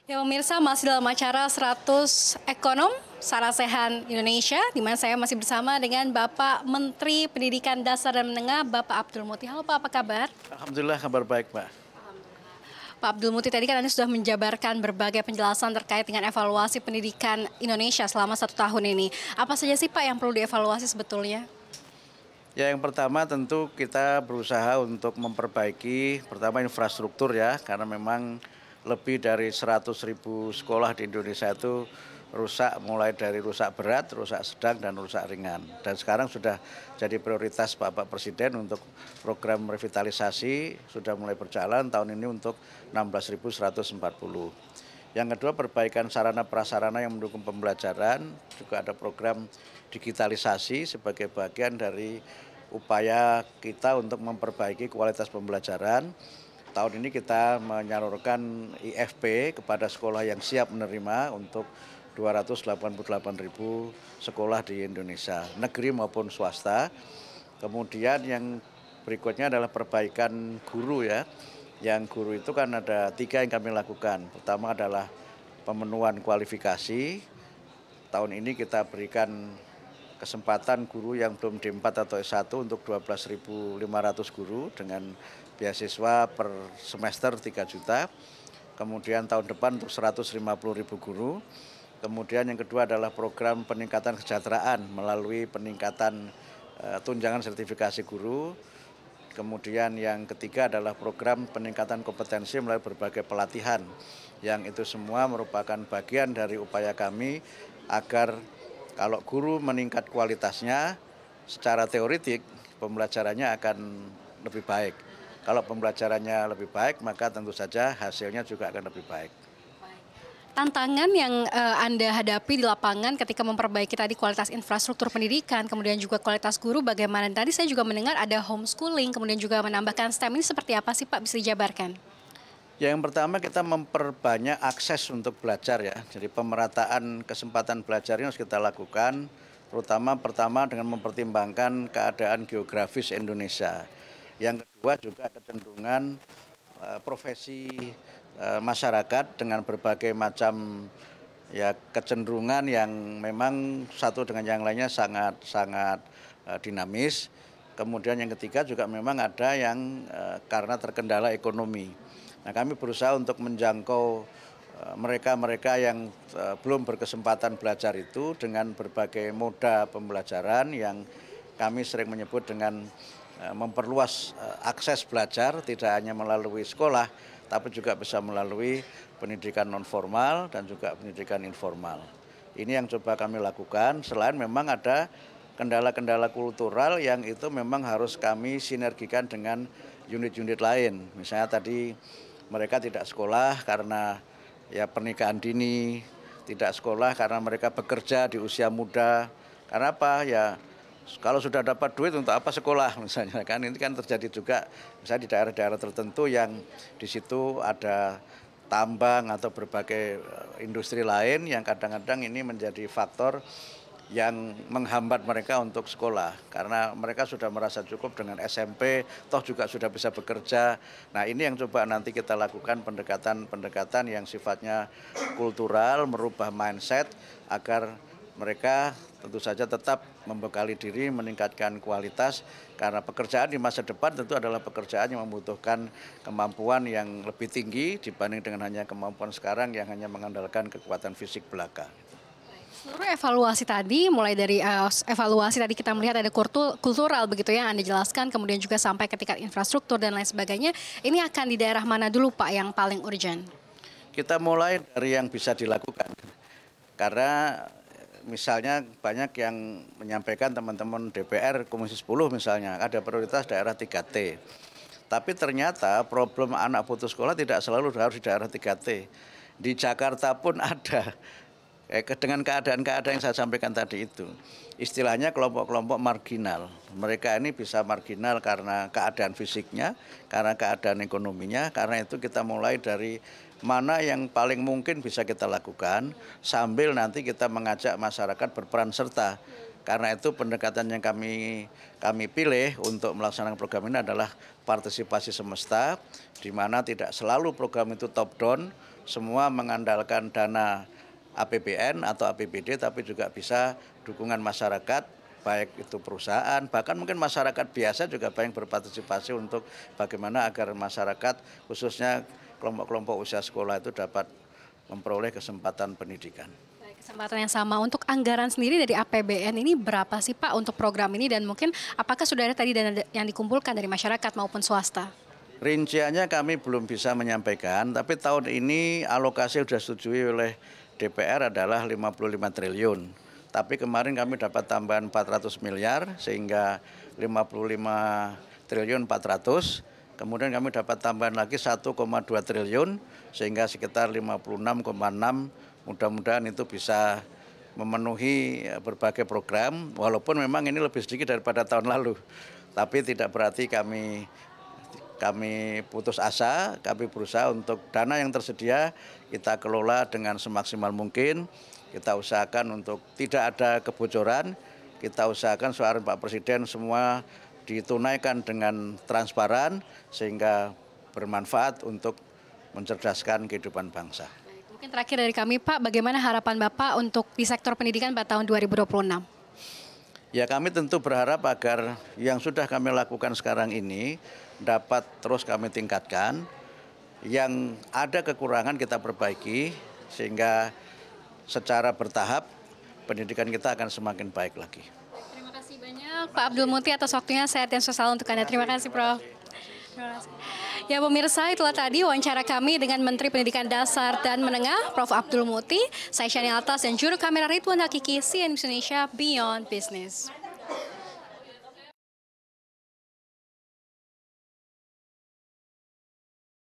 Ya pemirsa, masih dalam acara 100 Ekonom Sarasehan Indonesia, di mana saya masih bersama dengan Bapak Menteri Pendidikan Dasar dan Menengah, Bapak Abdul Muti. Halo Pak, apa kabar? Alhamdulillah kabar baik, Pak. Pak Abdul Muti, tadi kan Anda sudah menjabarkan berbagai penjelasan terkait dengan evaluasi pendidikan Indonesia selama 1 tahun ini. Apa saja sih Pak yang perlu dievaluasi sebetulnya? Ya, yang pertama tentu kita berusaha untuk memperbaiki pertama infrastruktur ya, karena memang lebih dari 100.000 sekolah di Indonesia itu rusak, mulai dari rusak berat, rusak sedang, dan rusak ringan. Dan sekarang sudah jadi prioritas Bapak Presiden untuk program revitalisasi, sudah mulai berjalan tahun ini untuk 16.140. Yang kedua, perbaikan sarana prasarana yang mendukung pembelajaran, juga ada program digitalisasi sebagai bagian dari upaya kita untuk memperbaiki kualitas pembelajaran. Tahun ini kita menyalurkan IFP kepada sekolah yang siap menerima untuk 288.000 sekolah di Indonesia, negeri maupun swasta. Kemudian yang berikutnya adalah perbaikan guru ya. Yang guru itu kan ada 3 yang kami lakukan. Pertama adalah pemenuhan kualifikasi. Tahun ini kita berikan kesempatan guru yang belum D4 atau S1 untuk 12.500 guru dengan beasiswa per semester 3 juta. Kemudian tahun depan untuk 150.000 guru. Kemudian yang kedua adalah program peningkatan kesejahteraan melalui peningkatan tunjangan sertifikasi guru. Kemudian yang ketiga adalah program peningkatan kompetensi melalui berbagai pelatihan, yang itu semua merupakan bagian dari upaya kami agar kalau guru meningkat kualitasnya, secara teoretik pembelajarannya akan lebih baik. Kalau pembelajarannya lebih baik, maka tentu saja hasilnya juga akan lebih baik. Tantangan yang Anda hadapi di lapangan ketika memperbaiki tadi kualitas infrastruktur pendidikan, kemudian juga kualitas guru bagaimana? Tadi saya juga mendengar ada homeschooling, kemudian juga menambahkan STEM, ini seperti apa sih Pak, bisa dijabarkan? Ya, yang pertama kita memperbanyak akses untuk belajar ya. Jadi pemerataan kesempatan belajar ini harus kita lakukan, terutama pertama dengan mempertimbangkan keadaan geografis Indonesia. Yang kedua juga kecenderungan profesi masyarakat dengan berbagai macam ya kecenderungan yang memang satu dengan yang lainnya sangat dinamis. Kemudian yang ketiga juga memang ada yang karena terkendala ekonomi. Nah, kami berusaha untuk menjangkau mereka-mereka yang belum berkesempatan belajar itu dengan berbagai moda pembelajaran yang kami sering menyebut dengan memperluas akses belajar, tidak hanya melalui sekolah, tapi juga bisa melalui pendidikan non formal dan juga pendidikan informal. Ini yang coba kami lakukan, selain memang ada kendala-kendala kultural yang itu memang harus kami sinergikan dengan unit-unit lain. Misalnya tadi mereka tidak sekolah karena ya pernikahan dini, tidak sekolah karena mereka bekerja di usia muda. Karena apa? Ya kalau sudah dapat duit untuk apa sekolah misalnya kan, ini kan terjadi juga misalnya di daerah-daerah tertentu yang di situ ada tambang atau berbagai industri lain yang kadang-kadang ini menjadi faktor yang menghambat mereka untuk sekolah karena mereka sudah merasa cukup dengan SMP, toh juga sudah bisa bekerja. Nah, ini yang coba nanti kita lakukan pendekatan-pendekatan yang sifatnya kultural, merubah mindset agar mereka tentu saja tetap membekali diri, meningkatkan kualitas, karena pekerjaan di masa depan tentu adalah pekerjaan yang membutuhkan kemampuan yang lebih tinggi dibanding dengan hanya kemampuan sekarang yang hanya mengandalkan kekuatan fisik belaka. Seluruh evaluasi tadi, mulai dari evaluasi tadi kita melihat ada kultural begitu ya, Anda jelaskan, kemudian juga sampai ke tingkat infrastruktur dan lain sebagainya. Ini akan di daerah mana dulu Pak yang paling urgent? Kita mulai dari yang bisa dilakukan, karena misalnya banyak yang menyampaikan teman-teman DPR Komisi 10 misalnya, ada prioritas daerah 3T. Tapi ternyata problem anak putus sekolah tidak selalu harus di daerah 3T. Di Jakarta pun ada. Dengan keadaan-keadaan yang saya sampaikan tadi itu, istilahnya kelompok-kelompok marginal. Mereka ini bisa marginal karena keadaan fisiknya, karena keadaan ekonominya. Karena itu kita mulai dari mana yang paling mungkin bisa kita lakukan, sambil nanti kita mengajak masyarakat berperan serta. Karena itu pendekatan yang kami pilih untuk melaksanakan program ini adalah partisipasi semesta, di mana tidak selalu program itu top down, semua mengandalkan dana APBN atau APBD, tapi juga bisa dukungan masyarakat, baik itu perusahaan, bahkan mungkin masyarakat biasa juga banyak berpartisipasi untuk bagaimana agar masyarakat, khususnya kelompok-kelompok usia sekolah itu dapat memperoleh kesempatan pendidikan. Kesempatan yang sama, untuk anggaran sendiri dari APBN ini berapa sih Pak untuk program ini, dan mungkin apakah sudah ada tadi dana yang dikumpulkan dari masyarakat maupun swasta? Rinciannya kami belum bisa menyampaikan, tapi tahun ini alokasi sudah disetujui oleh DPR adalah 55 triliun. Tapi kemarin kami dapat tambahan 400 miliar sehingga 55 triliun 400. Kemudian kami dapat tambahan lagi 1,2 triliun sehingga sekitar 56,6. Mudah-mudahan itu bisa memenuhi berbagai program, walaupun memang ini lebih sedikit daripada tahun lalu. Tapi tidak berarti kami putus asa, kami berusaha untuk dana yang tersedia kita kelola dengan semaksimal mungkin. Kita usahakan untuk tidak ada kebocoran, kita usahakan suara Pak Presiden semua ditunaikan dengan transparan sehingga bermanfaat untuk mencerdaskan kehidupan bangsa. Mungkin terakhir dari kami Pak, bagaimana harapan Bapak untuk di sektor pendidikan pada tahun 2026? Ya, kami tentu berharap agar yang sudah kami lakukan sekarang ini dapat terus kami tingkatkan. Yang ada kekurangan kita perbaiki sehingga secara bertahap pendidikan kita akan semakin baik lagi. Terima kasih banyak Pak Abdul Muti atas waktunya, sehat dan sukses untuk Anda. Terima kasih Prof. Terima kasih. Ya pemirsa, itulah tadi wawancara kami dengan Menteri Pendidikan Dasar dan Menengah, Prof. Abdul Muti. Saya Shani Altas dan juru kamera Ridwan Hakiki, CNN Indonesia Beyond Business.